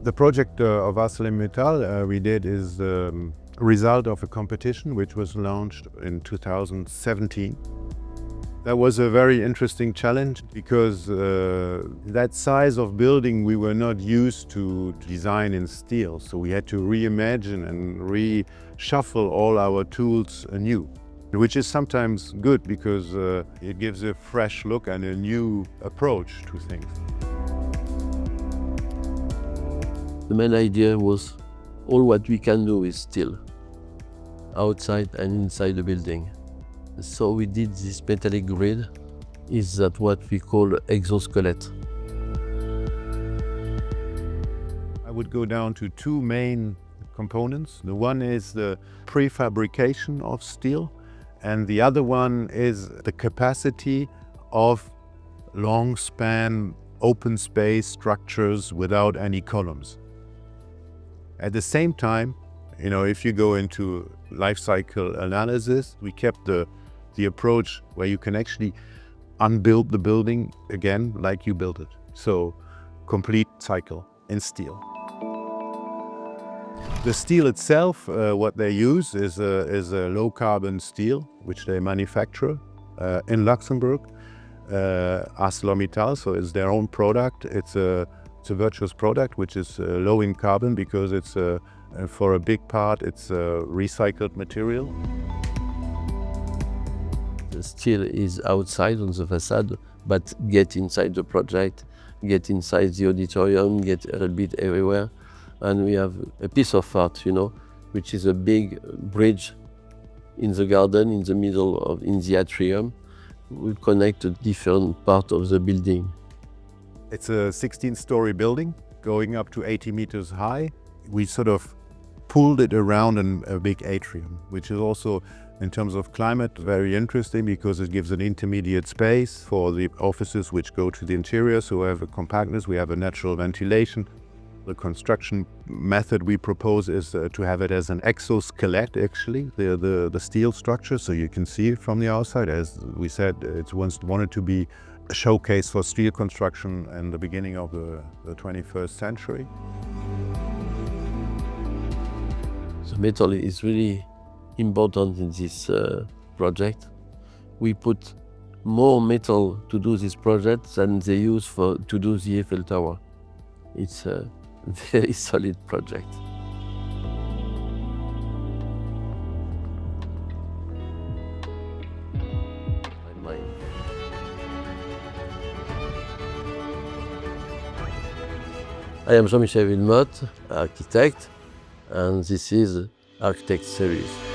The project of ArcelorMittal we did is a result of a competition which was launched in 2017. That was a very interesting challenge because that size of building we were not used to design in steel. So we had to reimagine and reshuffle all our tools anew, which is sometimes good because it gives a fresh look and a new approach to things. The main idea was all what we can do is steel, outside and inside the building. So we did this metallic grid, is that what we call exoskeleton. I would go down to two main components. The one is the prefabrication of steel, and the other one is the capacity of long span open space structures without any columns. At the same time, if you go into life cycle analysis, we kept the approach where you can actually unbuild the building again like you built it. So complete cycle in steel. The steel itself, what they use is a low carbon steel, which they manufacture in Luxembourg, ArcelorMittal, so it's their own product. It's a virtuous product which is low in carbon because it's for a big part it's a recycled material. The steel is outside on the facade, but get inside the project, get inside the auditorium, get a little bit everywhere. And we have a piece of art, which is a big bridge in the garden, in the middle in the atrium. We connect a different part of the building. It's a 16-story building going up to 80 meters high. We sort of pulled it around in a big atrium, which is also, in terms of climate, very interesting because it gives an intermediate space for the offices which go to the interior. So we have a compactness, we have a natural ventilation. The construction method we propose is to have it as an exoskeleton, actually, the steel structure, so you can see it from the outside. As we said, it's once wanted to be a showcase for steel construction in the beginning of the 21st century. The metal is really important in this project. We put more metal to do this project than they use to do the Eiffel Tower. It's a very solid project. I am Jean-Michel Wilmotte, architect, and this is Architect Series.